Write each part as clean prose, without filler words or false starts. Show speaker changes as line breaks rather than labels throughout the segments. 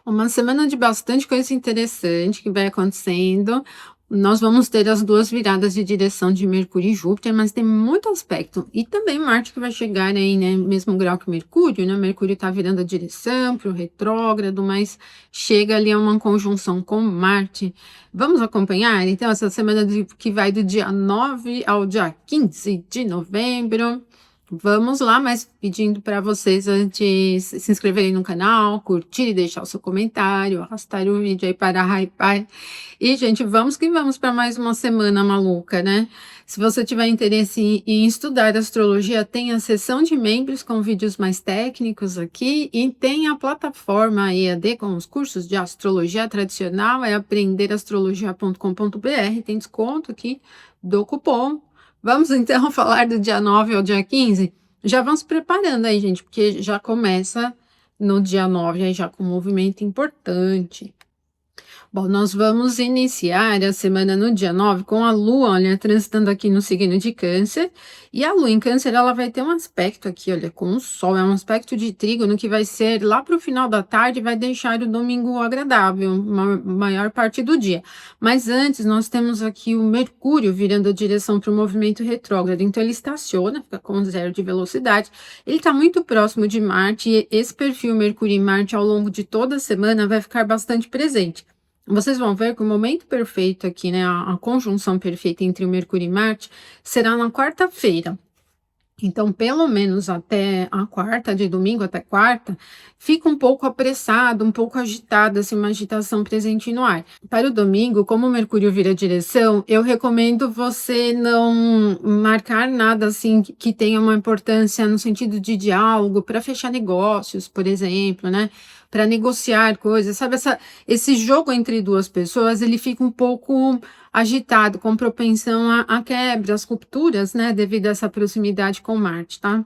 Uma semana de bastante coisa interessante que vai acontecendo. Nós vamos ter as duas viradas de direção de Mercúrio e Júpiter, mas tem muito aspecto. E também Marte que vai chegar aí, né? Mesmo grau que Mercúrio, né? Mercúrio está virando a direção para o retrógrado, mas chega ali a uma conjunção com Marte. Vamos acompanhar, então, essa semana que vai do dia 9 ao dia 15 de novembro. Vamos lá, mas pedindo para vocês antes se inscreverem no canal, curtir e deixar o seu comentário, arrastar o vídeo aí para hypar. E, gente, vamos que vamos para mais uma semana maluca, né? Se você tiver interesse em estudar astrologia, tem a seção de membros com vídeos mais técnicos aqui e tem a plataforma EAD com os cursos de astrologia tradicional, é aprenderastrologia.com.br, tem desconto aqui do cupom. Vamos então falar do dia 9 ao dia 15? Já vamos preparando aí, gente, porque já começa no dia 9 aí já com um movimento importante. Bom, nós vamos iniciar a semana no dia 9 com a Lua, olha, transitando aqui no signo de Câncer. E a Lua em Câncer, ela vai ter um aspecto aqui, olha, com o Sol, é um aspecto de trígono que vai ser lá para o final da tarde, vai deixar o domingo agradável, uma maior parte do dia. Mas antes, nós temos aqui o Mercúrio virando a direção para o movimento retrógrado, então ele estaciona, fica com zero de velocidade. Ele está muito próximo de Marte e esse perfil Mercúrio e Marte ao longo de toda a semana vai ficar bastante presente. Vocês vão ver que o momento perfeito aqui, né, a conjunção perfeita entre o Mercúrio e Marte será na quarta-feira. Então, pelo menos até a quarta, de domingo até quarta, fica um pouco apressado, um pouco agitado, assim, uma agitação presente no ar. Para o domingo, como o Mercúrio vira direção, eu recomendo você não marcar nada assim que tenha uma importância no sentido de diálogo, para fechar negócios, por exemplo, né? Para negociar coisas, sabe? Esse jogo entre duas pessoas, ele fica um pouco agitado, com propensão a quebras, rupturas, né, devido a essa proximidade com Marte, tá?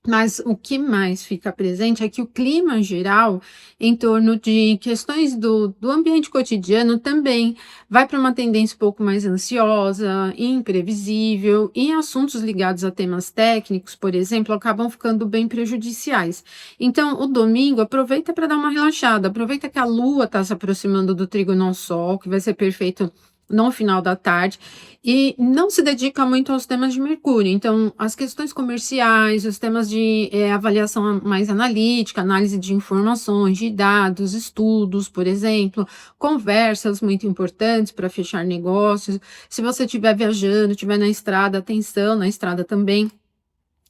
Mas o que mais fica presente é que o clima geral, em torno de questões do ambiente cotidiano, também vai para uma tendência um pouco mais ansiosa, imprevisível, e assuntos ligados a temas técnicos, por exemplo, acabam ficando bem prejudiciais. Então, o domingo, aproveita para dar uma relaxada, aproveita que a Lua está se aproximando do trígono ao Sol, que vai ser perfeito no final da tarde, e não se dedica muito aos temas de Mercúrio. Então, as questões comerciais, os temas de avaliação mais analítica, análise de informações, de dados, estudos, por exemplo, conversas muito importantes para fechar negócios. Se você estiver viajando, estiver na estrada, atenção na estrada também.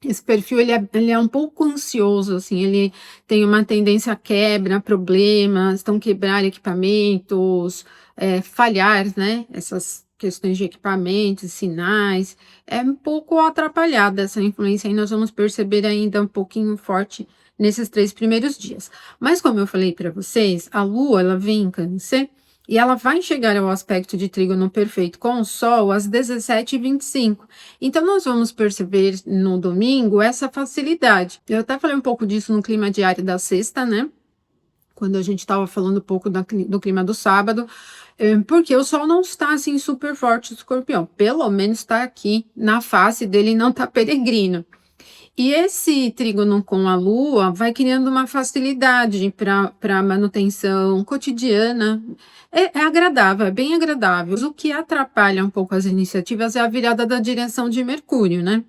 Esse perfil ele é um pouco ansioso, assim, ele tem uma tendência a quebra, problemas, então quebrar equipamentos, falhar, né, essas questões de equipamentos, sinais, é um pouco atrapalhada essa influência, e nós vamos perceber ainda um pouquinho forte nesses 3 primeiros dias. Mas como eu falei para vocês, a Lua, ela vem em Câncer, e ela vai chegar ao aspecto de trígono perfeito com o Sol às 17h25. Então, nós vamos perceber no domingo essa facilidade. Eu até falei um pouco disso no clima diário da sexta, né? Quando a gente estava falando um pouco do clima do sábado, porque o Sol não está assim super forte no Escorpião. Pelo menos está aqui na face dele, não está peregrino. E esse trígono com a Lua vai criando uma facilidade para manutenção cotidiana. É agradável, é bem agradável. O que atrapalha um pouco as iniciativas é a virada da direção de Mercúrio, né?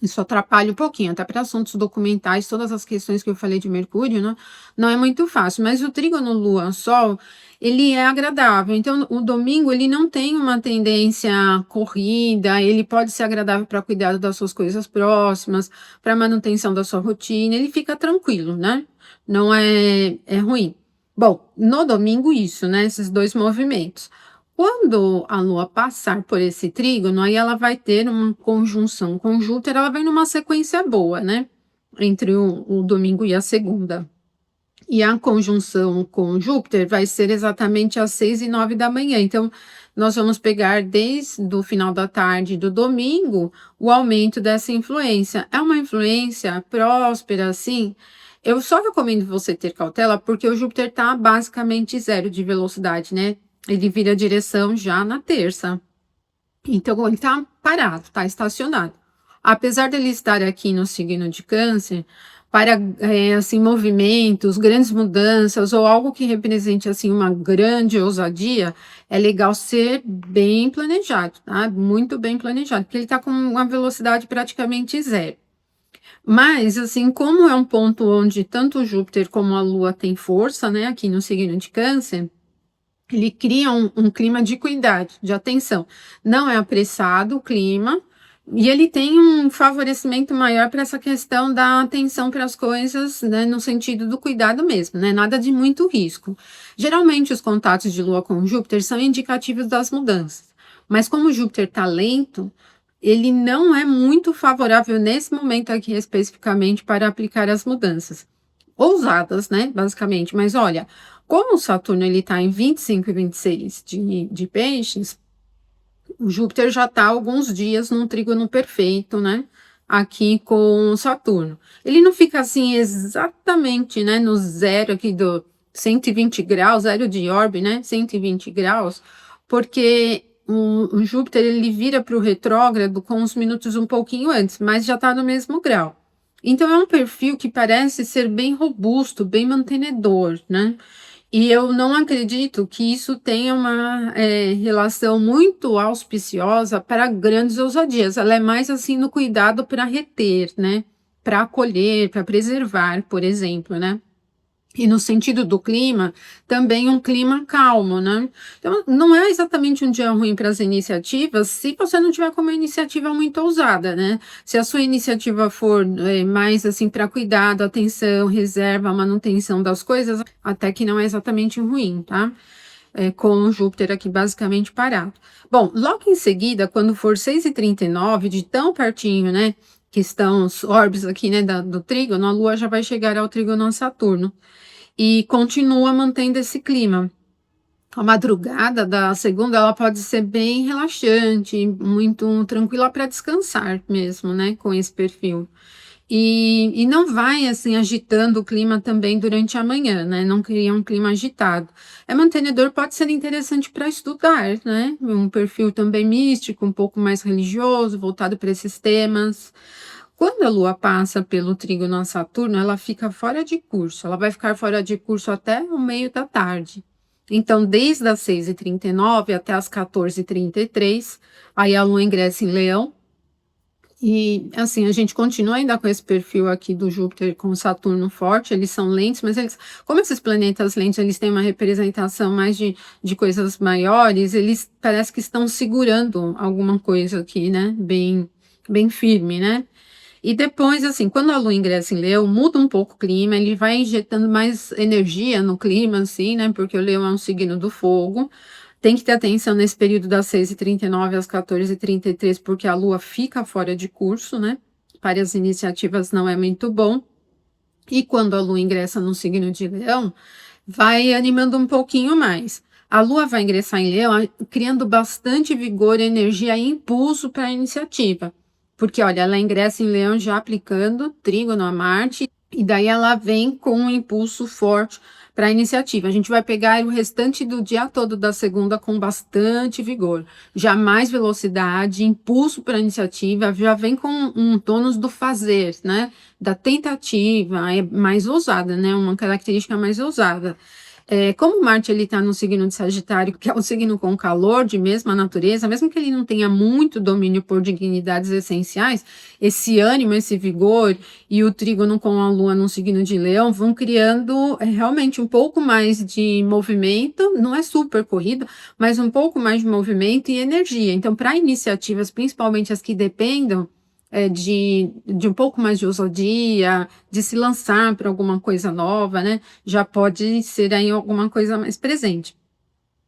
Isso atrapalha um pouquinho, até para assuntos documentais, todas as questões que eu falei de Mercúrio, né? Não é muito fácil, mas o trígono Lua-Sol, ele é agradável. Então, o domingo, ele não tem uma tendência corrida, ele pode ser agradável para cuidar das suas coisas próximas, para manutenção da sua rotina, ele fica tranquilo, né? Não é ruim. Bom, no domingo, isso, né? Esses dois movimentos. Quando a Lua passar por esse trígono, aí ela vai ter uma conjunção com Júpiter, ela vem numa sequência boa, né? Entre o domingo e a segunda. E a conjunção com Júpiter vai ser exatamente às 6h09 da manhã. Então, nós vamos pegar desde o final da tarde do domingo o aumento dessa influência. É uma influência próspera, assim. Eu só recomendo você ter cautela porque o Júpiter está basicamente zero de velocidade, né? Ele vira direção já na terça. Então, ele está parado, está estacionado. Apesar dele estar aqui no signo de Câncer, para, assim, movimentos, grandes mudanças ou algo que represente, assim, uma grande ousadia, é legal ser bem planejado, tá, muito bem planejado, porque ele está com uma velocidade praticamente zero. Mas, assim, como é um ponto onde tanto Júpiter como a Lua têm força, né, aqui no signo de Câncer, ele cria um clima de cuidado, de atenção. Não é apressado o clima, e ele tem um favorecimento maior para essa questão da atenção para as coisas, né, no sentido do cuidado mesmo, né, nada de muito risco. Geralmente os contatos de Lua com Júpiter são indicativos das mudanças, mas como Júpiter está lento, ele não é muito favorável nesse momento aqui especificamente para aplicar as mudanças. Ousadas, né, basicamente, mas olha, como o Saturno ele está em 25 e 26 de peixes, o Júpiter já está há alguns dias num trígono perfeito, né, aqui com o Saturno. Ele não fica assim exatamente, né, no zero aqui do 120 graus, zero de orbe, né, 120 graus, porque o Júpiter ele vira para o retrógrado com uns minutos um pouquinho antes, mas já está no mesmo grau. Então é um perfil que parece ser bem robusto, bem mantenedor, né? E eu não acredito que isso tenha uma relação muito auspiciosa para grandes ousadias. Ela é mais assim no cuidado para reter, né? Para acolher, para preservar, por exemplo, né? E no sentido do clima, também um clima calmo, né? Então, não é exatamente um dia ruim para as iniciativas, se você não tiver com uma iniciativa muito ousada, né? Se a sua iniciativa for mais assim para cuidado, atenção, reserva, manutenção das coisas, até que não é exatamente ruim, tá? Com o Júpiter aqui basicamente parado. Bom, logo em seguida, quando for 6h39, de tão pertinho, né? Que estão os orbes aqui, né, do trígono, a Lua já vai chegar ao trígono a Saturno e continua mantendo esse clima. A madrugada da segunda, ela pode ser bem relaxante, muito tranquila para descansar mesmo, né, com esse perfil. E não vai, assim, agitando o clima também durante a manhã, né, não cria um clima agitado. É mantenedor, pode ser interessante para estudar, né, um perfil também místico, um pouco mais religioso, voltado para esses temas. Quando a Lua passa pelo trígono a Saturno, ela fica fora de curso. Ela vai ficar fora de curso até o meio da tarde. Então, desde as 6h39 até as 14h33, aí a Lua ingressa em Leão. E, assim, a gente continua ainda com esse perfil aqui do Júpiter com Saturno forte, eles são lentos, mas eles, como esses planetas lentos, eles têm uma representação mais de coisas maiores, eles parece que estão segurando alguma coisa aqui, né? Bem firme, né? E depois, assim, quando a Lua ingressa em Leão, muda um pouco o clima, ele vai injetando mais energia no clima, assim, né? Porque o Leão é um signo do fogo. Tem que ter atenção nesse período das 6h39 às 14h33, porque a Lua fica fora de curso, né? Para as iniciativas não é muito bom. E quando a Lua ingressa no signo de Leão, vai animando um pouquinho mais. A Lua vai ingressar em Leão, criando bastante vigor, energia e impulso para a iniciativa. Porque, olha, ela ingressa em Leão já aplicando trígono a Marte, e daí ela vem com um impulso forte para a iniciativa. A gente vai pegar o restante do dia todo da segunda com bastante vigor, já mais velocidade, impulso para a iniciativa, já vem com um tônus do fazer, né? Da tentativa, é mais ousada, né? Uma característica mais ousada. Como Marte ele está no signo de Sagitário, que é um signo com calor de mesma natureza, mesmo que ele não tenha muito domínio por dignidades essenciais, esse ânimo, esse vigor e o trígono com a Lua no signo de Leão vão criando realmente um pouco mais de movimento, não é super corrida, mas um pouco mais de movimento e energia. Então, para iniciativas, principalmente as que dependam de um pouco mais de ousadia, de se lançar para alguma coisa nova, né? Já pode ser aí alguma coisa mais presente.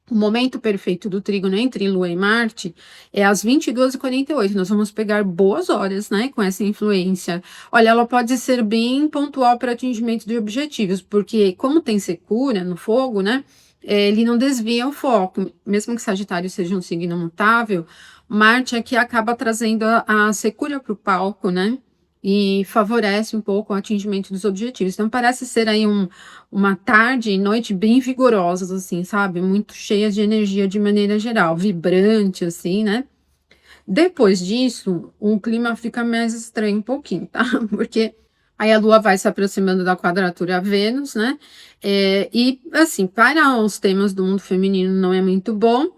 O momento perfeito do trígono entre Lua e Marte é às 22h48. Nós vamos pegar boas horas, né, com essa influência. Olha, ela pode ser bem pontual para atingimento de objetivos, porque como tem secura no fogo, né, ele não desvia o foco. Mesmo que Sagitário seja um signo mutável, Marte aqui acaba trazendo a secura para o palco, né, e favorece um pouco o atingimento dos objetivos. Então parece ser aí uma tarde e noite bem vigorosas, assim, sabe? Muito cheias de energia de maneira geral, vibrante, assim, né? Depois disso, o clima fica mais estranho um pouquinho, tá? Porque Aí a Lua vai se aproximando da quadratura a Vênus, né? E assim, para os temas do mundo feminino não é muito bom.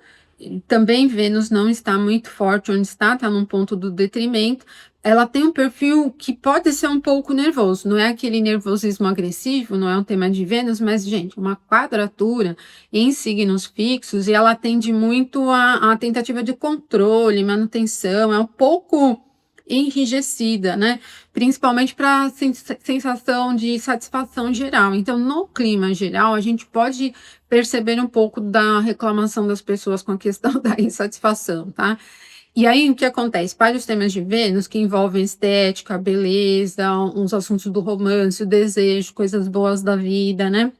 Também Vênus não está muito forte onde está num ponto do detrimento. Ela tem um perfil que pode ser um pouco nervoso, não é aquele nervosismo agressivo, não é um tema de Vênus, mas, gente, uma quadratura em signos fixos e ela tende muito à tentativa de controle, manutenção, é um pouco enrijecida, né? Principalmente para sensação de satisfação geral. Então, no clima geral, a gente pode perceber um pouco da reclamação das pessoas com a questão da insatisfação, tá? E aí, o que acontece? Para os temas de Vênus, que envolvem estética, beleza, uns assuntos do romance, o desejo, coisas boas da vida, né?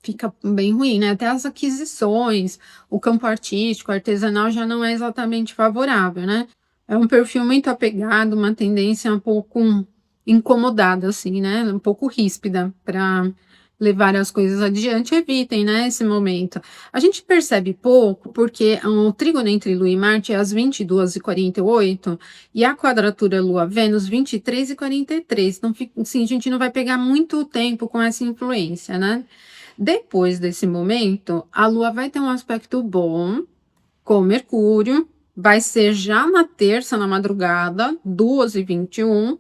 Fica bem ruim, né? Até as aquisições, o campo artístico, artesanal já não é exatamente favorável, né? É um perfil muito apegado, uma tendência um pouco incomodada, assim, né? Um pouco ríspida para levar as coisas adiante. Evitem, né, esse momento. A gente percebe pouco porque o trígono entre Lua e Marte é às 22h48 e a quadratura Lua-Vênus 23h43. Então, assim, a gente não vai pegar muito tempo com essa influência, né? Depois desse momento, a Lua vai ter um aspecto bom com Mercúrio, vai ser já na terça, na madrugada, 2h21.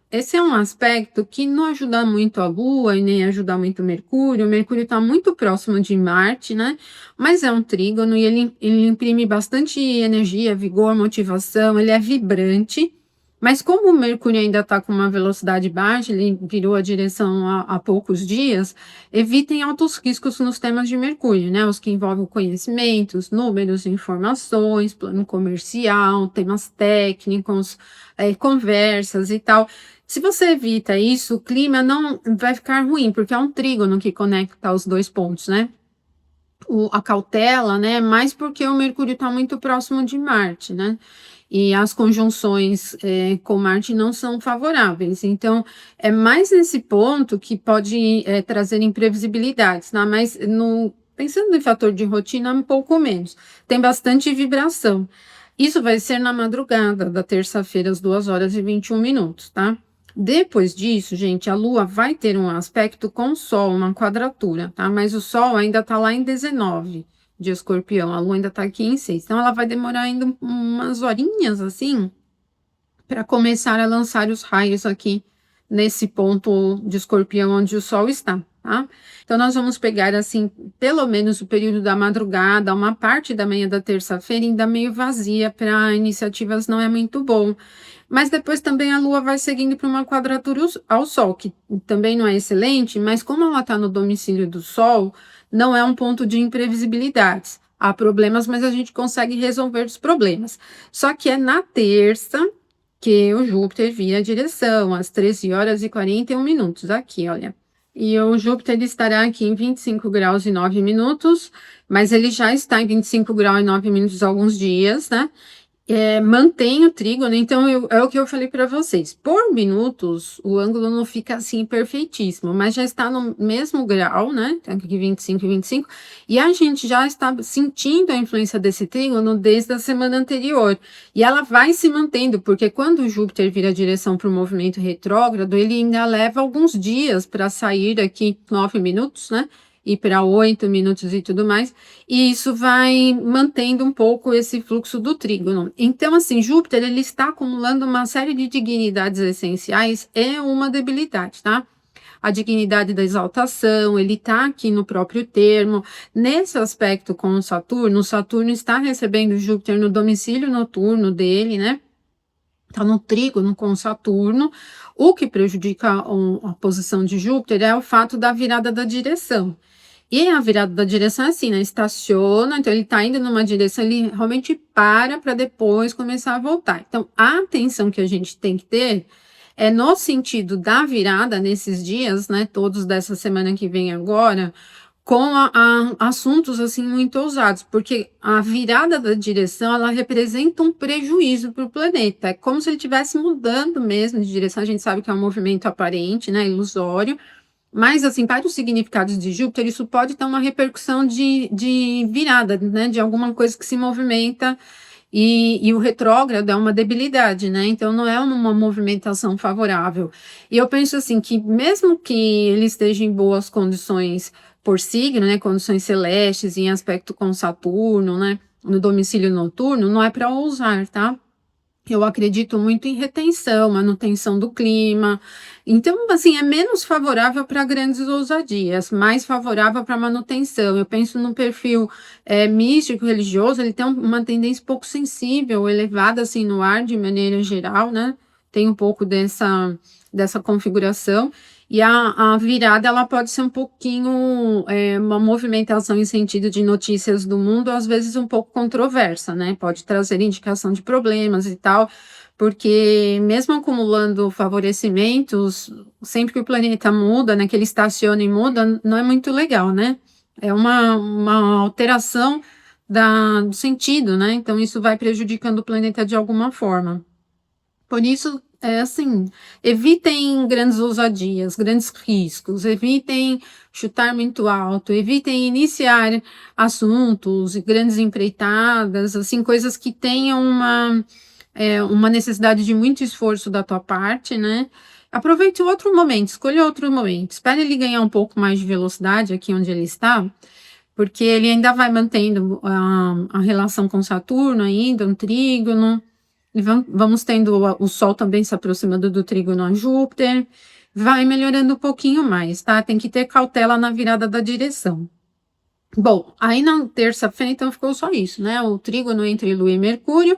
Esse é um aspecto que não ajuda muito a Lua e nem ajuda muito o Mercúrio está muito próximo de Marte, né? Mas é um trígono e ele imprime bastante energia, vigor, motivação, ele é vibrante. Mas como o Mercúrio ainda está com uma velocidade baixa, ele virou a direção há poucos dias, evitem altos riscos nos temas de Mercúrio, né? Os que envolvem conhecimentos, números, informações, plano comercial, temas técnicos, conversas e tal. Se você evita isso, o clima não vai ficar ruim, porque é um trígono que conecta os dois pontos, né? A cautela, né? Mais porque o Mercúrio está muito próximo de Marte, né? E as conjunções com Marte não são favoráveis. Então, é mais nesse ponto que pode trazer imprevisibilidades, né? Mas pensando em fator de rotina, um pouco menos. Tem bastante vibração. Isso vai ser na madrugada da terça-feira, às 2h21, tá? Depois disso, gente, a Lua vai ter um aspecto com o Sol, uma quadratura, tá? Mas o Sol ainda tá lá em 19 de Escorpião, a Lua ainda tá aqui em 6. Então, ela vai demorar ainda umas horinhas, assim, para começar a lançar os raios aqui nesse ponto de Escorpião onde o Sol está, tá? Então, nós vamos pegar, assim, pelo menos o período da madrugada, uma parte da manhã da terça-feira ainda meio vazia para iniciativas não é muito bom. Mas depois também a Lua vai seguindo para uma quadratura ao Sol, que também não é excelente, mas como ela está no domicílio do Sol, não é um ponto de imprevisibilidades. Há problemas, mas a gente consegue resolver os problemas. Só que é na terça que o Júpiter vira a direção, às 13h41, aqui, olha. E o Júpiter ele estará aqui em 25 graus e 9 minutos, mas ele já está em 25 graus e 9 minutos há alguns dias, né? Mantém o trígono, então é o que eu falei para vocês. Por minutos, o ângulo não fica assim perfeitíssimo, mas já está no mesmo grau, né? Aqui 25 e 25, e a gente já está sentindo a influência desse trígono desde a semana anterior. E ela vai se mantendo, porque quando o Júpiter vira a direção para o movimento retrógrado, ele ainda leva alguns dias para sair aqui 9 minutos, né? E para 8 minutos e tudo mais, e isso vai mantendo um pouco esse fluxo do trígono. Então, assim, Júpiter, ele está acumulando uma série de dignidades essenciais e uma debilidade, tá? A dignidade da exaltação, ele está aqui no próprio termo. Nesse aspecto com o Saturno está recebendo Júpiter no domicílio noturno dele, né? Está no trígono com Saturno. O que prejudica a posição de Júpiter é o fato da virada da direção. E a virada da direção é assim, né? Estaciona, então ele está indo numa direção, ele realmente para depois começar a voltar. Então, a atenção que a gente tem que ter é no sentido da virada nesses dias, né? Todos dessa semana que vem agora, com assuntos assim muito ousados, porque a virada da direção ela representa um prejuízo para o planeta. É como se ele estivesse mudando mesmo de direção. A gente sabe que é um movimento aparente, né? Ilusório. Mas, assim, para os significados de Júpiter, isso pode ter uma repercussão de virada, né? De alguma coisa que se movimenta e o retrógrado é uma debilidade, né? Então não é uma movimentação favorável. E eu penso assim que mesmo que ele esteja em boas condições por signo, né? Condições celestes, em aspecto com Saturno, né? No domicílio noturno, não é para ousar, tá? Eu acredito muito em retenção, manutenção do clima. Então, assim, é menos favorável para grandes ousadias, mais favorável para manutenção. Eu penso no perfil místico, religioso, ele tem uma tendência pouco sensível, elevada assim no ar de maneira geral, né? Tem um pouco dessa configuração. E a virada ela pode ser um pouquinho uma movimentação em sentido de notícias do mundo, às vezes um pouco controversa, né? Pode trazer indicação de problemas e tal, porque mesmo acumulando favorecimentos, sempre que o planeta muda, né, que ele estaciona e muda, não é muito legal, né? É uma alteração do sentido, né? Então isso vai prejudicando o planeta de alguma forma. Por isso, assim, evitem grandes ousadias, grandes riscos, evitem chutar muito alto, evitem iniciar assuntos e grandes empreitadas, assim, coisas que tenham uma necessidade de muito esforço da tua parte, né? Aproveite outro momento, escolha outro momento, espere ele ganhar um pouco mais de velocidade aqui onde ele está, porque ele ainda vai mantendo a relação com Saturno ainda, um trígono, e vamos tendo o Sol também se aproximando do trígono a Júpiter, vai melhorando um pouquinho mais, tá? Tem que ter cautela na virada da direção. Bom, aí na terça-feira então ficou só isso, né? O trígono entre Lua e Mercúrio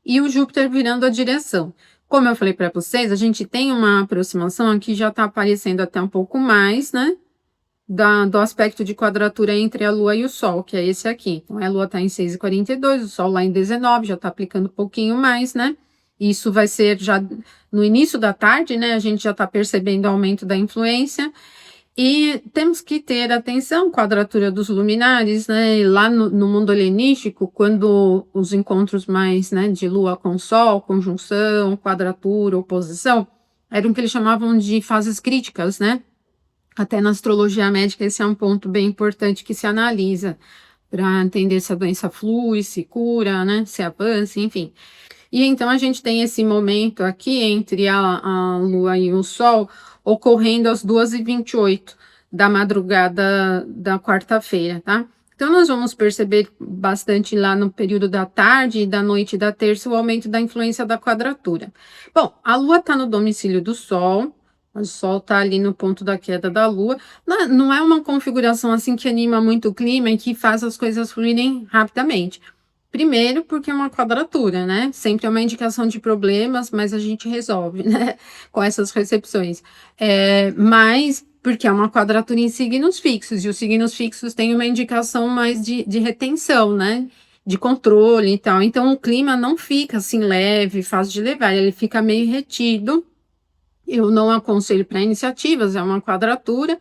e o Júpiter virando a direção. Como eu falei para vocês, a gente tem uma aproximação aqui, já está aparecendo até um pouco mais, né? Do aspecto de quadratura entre a Lua e o Sol, que é esse aqui. Então, a Lua está em 6,42, o Sol lá em 19, já está aplicando um pouquinho mais, né? Isso vai ser já no início da tarde, né? A gente já está percebendo o aumento da influência. E temos que ter atenção, quadratura dos luminares, né? E lá no mundo helenístico, quando os encontros mais, né, de Lua com Sol, conjunção, quadratura, oposição, eram o que eles chamavam de fases críticas, né? Até na astrologia médica, esse é um ponto bem importante que se analisa para entender se a doença flui, se cura, né? Se avança, enfim. E então a gente tem esse momento aqui entre a Lua e o Sol ocorrendo às 2h28 da madrugada da quarta-feira, tá? Então nós vamos perceber bastante lá no período da tarde e da noite da terça o aumento da influência da quadratura. Bom, a Lua está no domicílio do Sol. O Sol está ali no ponto da queda da Lua. Não é uma configuração assim que anima muito o clima e que faz as coisas fluírem rapidamente. Primeiro, porque é uma quadratura, né? Sempre é uma indicação de problemas, mas a gente resolve, né? Com essas recepções. Mas porque é uma quadratura em signos fixos, e os signos fixos têm uma indicação mais de retenção, né? De controle e tal. Então, o clima não fica assim leve, fácil de levar, ele fica meio retido. Eu não aconselho para iniciativas, é uma quadratura,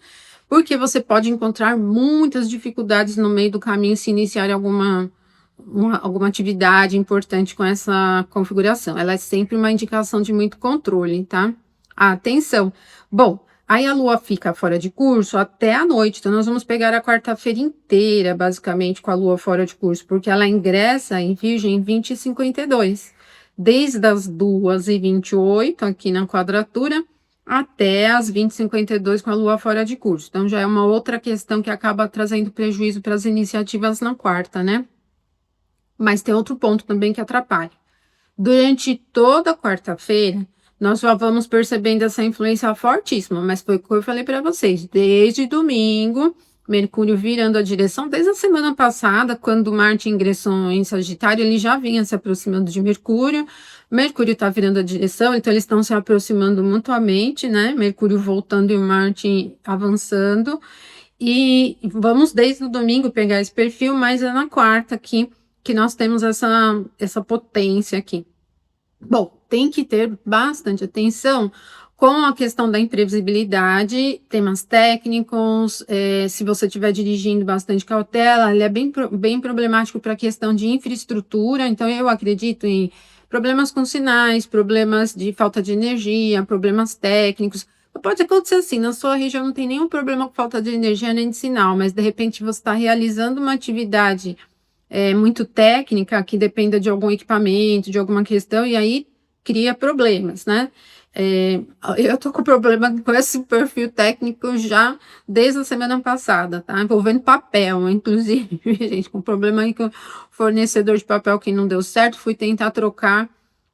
porque você pode encontrar muitas dificuldades no meio do caminho se iniciar alguma atividade importante com essa configuração. Ela é sempre uma indicação de muito controle, tá? Atenção! Bom, aí a Lua fica fora de curso até a noite, então nós vamos pegar a quarta-feira inteira, basicamente, com a Lua fora de curso, porque ela ingressa em Virgem 20h52, desde as 2h28, aqui na quadratura, até as 20h52 com a Lua fora de curso. Então já é uma outra questão que acaba trazendo prejuízo para as iniciativas na quarta, né? Mas tem outro ponto também que atrapalha. Durante toda quarta-feira, nós já vamos percebendo essa influência fortíssima, mas foi o que eu falei para vocês, desde domingo, Mercúrio virando a direção, desde a semana passada, quando Marte ingressou em Sagitário, ele já vinha se aproximando de Mercúrio está virando a direção, então eles estão se aproximando mutuamente, né? Mercúrio voltando e Marte avançando, e vamos desde o domingo pegar esse perfil, mas é na quarta aqui que nós temos essa potência aqui. Bom, tem que ter bastante atenção com a questão da imprevisibilidade, temas técnicos, se você estiver dirigindo, bastante cautela, ele é bem problemático para a questão de infraestrutura, então eu acredito em problemas com sinais, problemas de falta de energia, problemas técnicos. Pode acontecer assim, na sua região não tem nenhum problema com falta de energia nem de sinal, mas de repente você está realizando uma atividade muito técnica, que dependa de algum equipamento, de alguma questão, e aí cria problemas, né? Eu tô com problema com esse perfil técnico já desde a semana passada, tá? Envolvendo papel, inclusive, gente, com problema aí com o fornecedor de papel que não deu certo, fui tentar trocar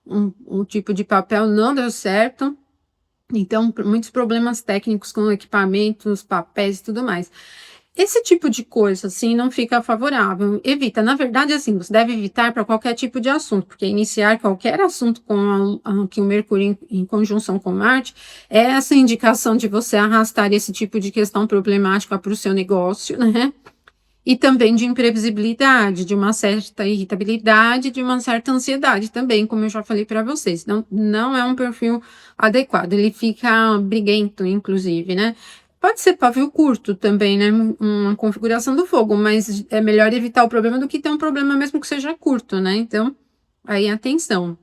um tipo de papel, não deu certo. Então, muitos problemas técnicos com equipamentos, papéis e tudo mais. Esse tipo de coisa, assim, não fica favorável. Evita. Na verdade, assim, você deve evitar para qualquer tipo de assunto, porque iniciar qualquer assunto com que o Mercúrio em conjunção com Marte é essa indicação de você arrastar esse tipo de questão problemática para o seu negócio, né? E também de imprevisibilidade, de uma certa irritabilidade, de uma certa ansiedade também, como eu já falei para vocês. Não é um perfil adequado, ele fica briguento, inclusive, né? Pode ser pavio curto também, né? Uma configuração do fogo, mas é melhor evitar o problema do que ter um problema mesmo que seja curto, né? Então, aí atenção.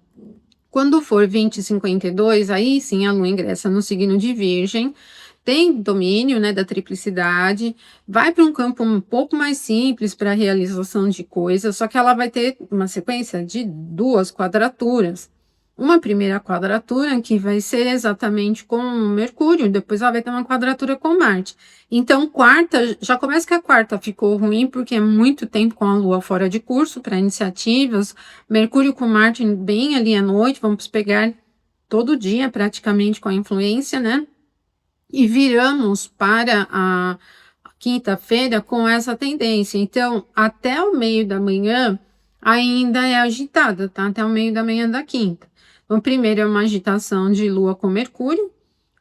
Quando for 2052, aí sim a Lua ingressa no signo de Virgem, tem domínio, né, da triplicidade, vai para um campo um pouco mais simples para a realização de coisas, só que ela vai ter uma sequência de duas quadraturas. Uma primeira quadratura que vai ser exatamente com Mercúrio, depois ela vai ter uma quadratura com Marte. Então, quarta, já começa que a quarta ficou ruim, porque é muito tempo com a Lua fora de curso para iniciativas, Mercúrio com Marte bem ali à noite, vamos pegar todo dia praticamente com a influência, né? E viramos para a quinta-feira com essa tendência. Então, até o meio da manhã ainda é agitada, tá? Até o meio da manhã da quinta. Então, primeiro é uma agitação de Lua com Mercúrio,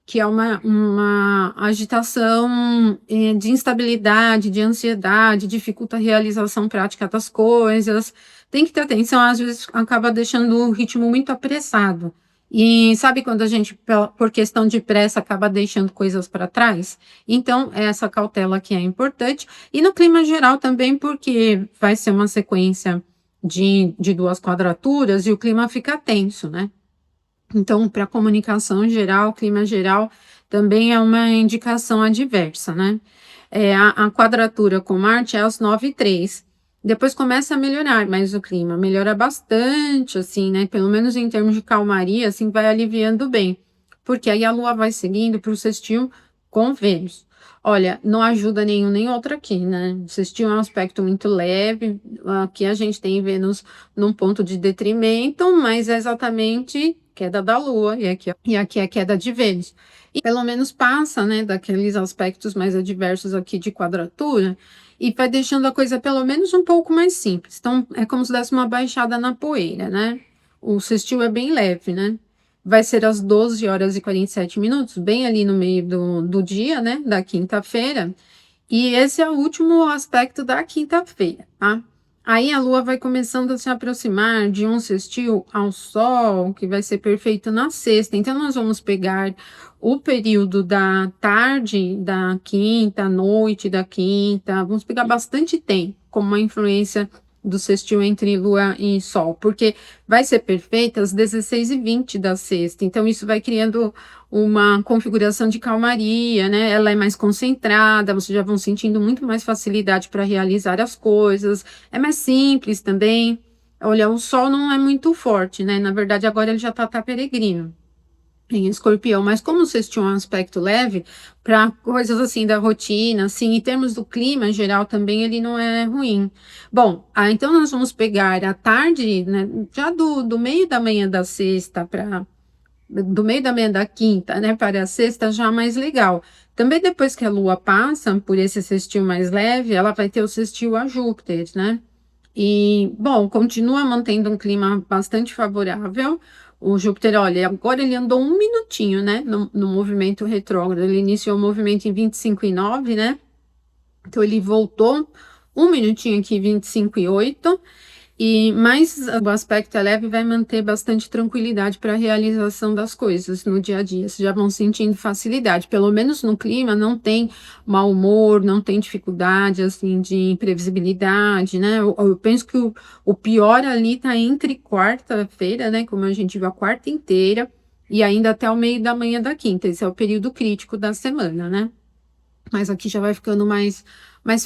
que é uma agitação de instabilidade, de ansiedade, dificulta a realização prática das coisas. Tem que ter atenção, às vezes acaba deixando o ritmo muito apressado. E sabe quando a gente, por questão de pressa, acaba deixando coisas para trás? Então, essa cautela aqui é importante. E no clima geral também, porque vai ser uma sequência de duas quadraturas e o clima fica tenso, né? Então, para comunicação geral, clima geral, também é uma indicação adversa, né? A quadratura com Marte é às 9h03. Depois começa a melhorar mais o clima, melhora bastante, assim, né? Pelo menos em termos de calmaria, assim, vai aliviando bem. Porque aí a Lua vai seguindo para o sextil com Vênus. Olha, não ajuda nenhum nem outro aqui, né? O sextil é um aspecto muito leve, aqui a gente tem Vênus num ponto de detrimento, mas é exatamente queda da Lua, e aqui é queda de Vênus. E pelo menos passa, né, daqueles aspectos mais adversos aqui de quadratura, e vai deixando a coisa pelo menos um pouco mais simples. Então, é como se desse uma baixada na poeira, né? O sextil é bem leve, né? Vai ser às 12h47, bem ali no meio do dia, né, da quinta-feira. E esse é o último aspecto da quinta-feira, tá? Aí a Lua vai começando a se aproximar de um sextil ao Sol, que vai ser perfeito na sexta. Então, nós vamos pegar o período da tarde da quinta, noite da quinta, vamos pegar bastante tempo como uma influência do sextil entre Lua e Sol, porque vai ser perfeita às 16h20 da sexta. Então, isso vai criando uma configuração de calmaria, né? Ela é mais concentrada, vocês já vão sentindo muito mais facilidade para realizar as coisas, é mais simples também. Olha, o Sol não é muito forte, né? Na verdade, agora ele já tá peregrino em Escorpião, mas como o sextil é um aspecto leve, para coisas assim da rotina, assim, em termos do clima em geral também ele não é ruim. Bom, então nós vamos pegar a tarde, né, já do meio da manhã da sexta para do meio da manhã da quinta, né, para a sexta já mais legal. Também depois que a Lua passa por esse sextil mais leve, ela vai ter o sextil a Júpiter, né? E, bom, continua mantendo um clima bastante favorável. O Júpiter, olha, agora ele andou um minutinho, né, no movimento retrógrado. Ele iniciou o movimento em 25h09, né? Então ele voltou um minutinho aqui, 25h08. Mas o aspecto leve vai manter bastante tranquilidade para a realização das coisas no dia a dia. Vocês já vão sentindo facilidade, pelo menos no clima, não tem mau humor, não tem dificuldade assim de imprevisibilidade, né? Eu penso que o pior ali está entre quarta-feira, né? Como a gente viu a quarta inteira, e ainda até o meio da manhã da quinta. Esse é o período crítico da semana, né? mas aqui já vai ficando mais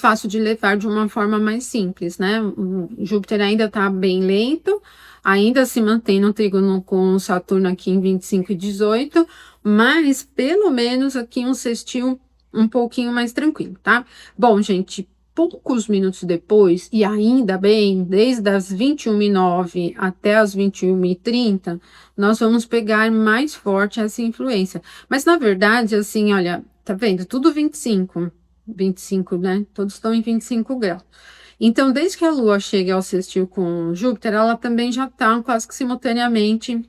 fácil de levar de uma forma mais simples, né? O Júpiter ainda está bem lento, ainda se mantém no trígono com Saturno aqui em 25 e 18, mas pelo menos aqui um sextil um pouquinho mais tranquilo, tá? Bom, gente, poucos minutos depois, e ainda bem, desde as 21h09 até as 21h30, nós vamos pegar mais forte essa influência. Mas na verdade, assim, olha, tá vendo? Tudo 25, né? Todos estão em 25 graus. Então, desde que a Lua chega ao sextil com Júpiter, ela também já está quase que simultaneamente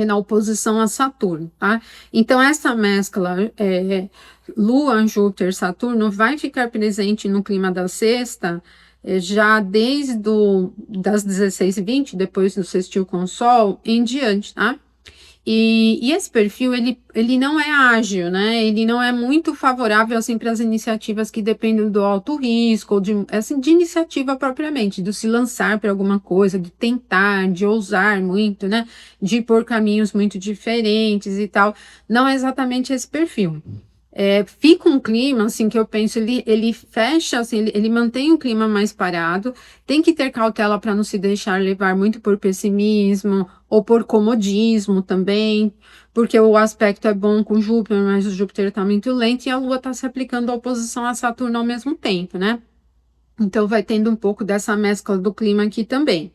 na oposição a Saturno, tá? Então, essa mescla Lua, Júpiter, Saturno vai ficar presente no clima da sexta já desde das 16h20, depois do sextil com o Sol, em diante, tá? E esse perfil, ele não é ágil, né? Ele não é muito favorável, assim, para as iniciativas que dependem do alto risco, ou assim, de iniciativa propriamente, de se lançar para alguma coisa, de tentar, de ousar muito, né? De ir por caminhos muito diferentes e tal. Não é exatamente esse perfil. Fica um clima, assim, que eu penso, ele fecha, assim, ele mantém um clima mais parado, tem que ter cautela para não se deixar levar muito por pessimismo ou por comodismo também, porque o aspecto é bom com Júpiter, mas o Júpiter está muito lento e a Lua está se aplicando a oposição a Saturno ao mesmo tempo, né? Então vai tendo um pouco dessa mescla do clima aqui também.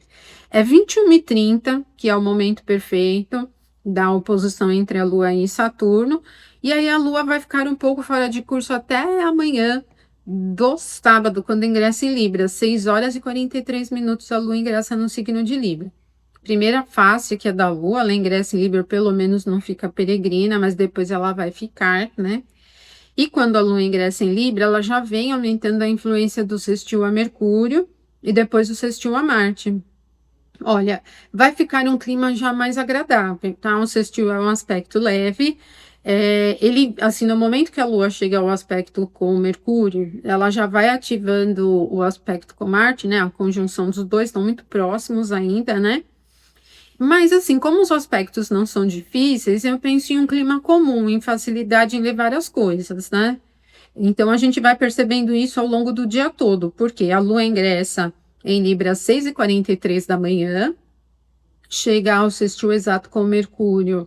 É 21h30, que é o momento perfeito da oposição entre a Lua e Saturno, e aí a Lua vai ficar um pouco fora de curso até amanhã do sábado, quando ingressa em Libra, 6h e 43 minutos a Lua ingressa no signo de Libra. Primeira fase, que é da Lua, ela ingressa em Libra, pelo menos não fica peregrina, mas depois ela vai ficar, né? E quando a Lua ingressa em Libra, ela já vem aumentando a influência do sextil a Mercúrio e depois do sextil a Marte. Olha, vai ficar um clima já mais agradável, tá? O sextil é um aspecto leve. Ele, assim, no momento que a Lua chega ao aspecto com o Mercúrio, ela já vai ativando o aspecto com Marte, né? A conjunção dos dois estão muito próximos ainda, né? Mas, assim, como os aspectos não são difíceis, eu penso em um clima comum, em facilidade em levar as coisas, né? Então, a gente vai percebendo isso ao longo do dia todo, porque a Lua ingressa em Libra às 6h43 da manhã, chega ao sextil exato com Mercúrio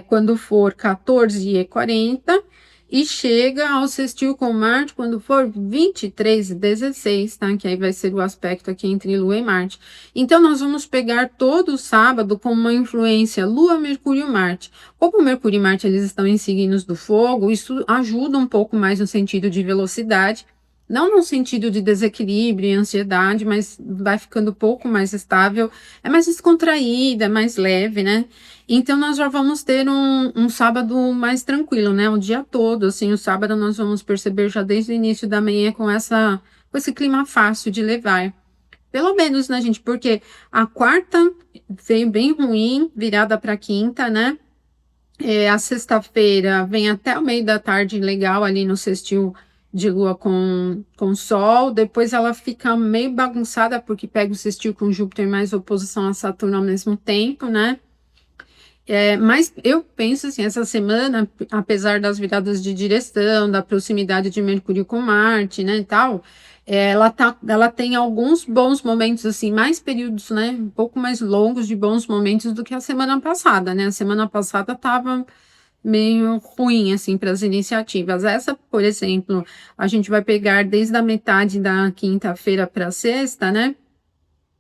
quando for 14h40 e chega ao sextil com Marte quando for 23h16, tá? Que aí vai ser o aspecto aqui entre Lua e Marte. Então, nós vamos pegar todo o sábado com uma influência Lua, Mercúrio e Marte. Como Mercúrio e Marte eles estão em signos do fogo, isso ajuda um pouco mais no sentido de velocidade, não no sentido de desequilíbrio e ansiedade, mas vai ficando um pouco mais estável, é mais descontraída, mais leve, né? Então, nós já vamos ter um sábado mais tranquilo, né? O dia todo, assim, o sábado nós vamos perceber já desde o início da manhã com esse clima fácil de levar. Pelo menos, né, gente? Porque a quarta veio bem ruim, virada para quinta, né? A sexta-feira vem até o meio da tarde legal ali no sextil de Lua com Sol, depois ela fica meio bagunçada porque pega o sextil com Júpiter mais oposição a Saturno ao mesmo tempo, né? Mas eu penso assim, essa semana, apesar das viradas de direção, da proximidade de Mercúrio com Marte, né, e tal, ela tem alguns bons momentos, assim, mais períodos, né, um pouco mais longos de bons momentos do que a semana passada, né? A semana passada estava meio ruim, assim, para as iniciativas. Essa, por exemplo, a gente vai pegar desde a metade da quinta-feira para a sexta, né?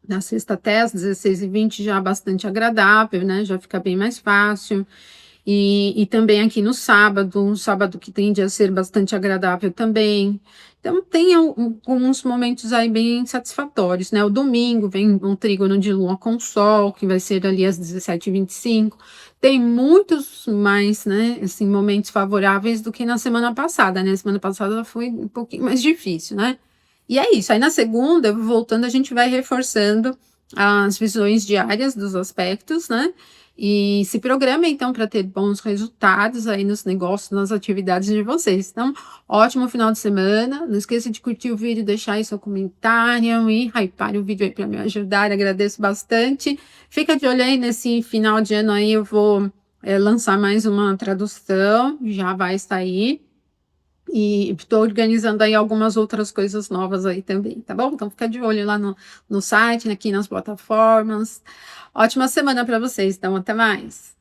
Na sexta até às 16h20 já bastante agradável, né? Já fica bem mais fácil. E também aqui no sábado, um sábado que tende a ser bastante agradável também. Então, tem alguns momentos aí bem satisfatórios, né? O domingo vem um trígono de Lua com Sol, que vai ser ali às 17h25. Tem muitos mais, né, assim, momentos favoráveis do que na semana passada, né? Semana passada foi um pouquinho mais difícil, né? E é isso. Aí na segunda, voltando, a gente vai reforçando as visões diárias dos aspectos, né? E se programa, então, para ter bons resultados aí nos negócios, nas atividades de vocês. Então, ótimo final de semana. Não esqueça de curtir o vídeo, deixar aí seu comentário e hypar o vídeo aí para me ajudar. Agradeço bastante. Fica de olho aí nesse final de ano aí, eu vou lançar mais uma tradução, já vai estar aí. E estou organizando aí algumas outras coisas novas aí também, tá bom? Então fica de olho lá no site, aqui nas plataformas. Ótima semana para vocês, então até mais.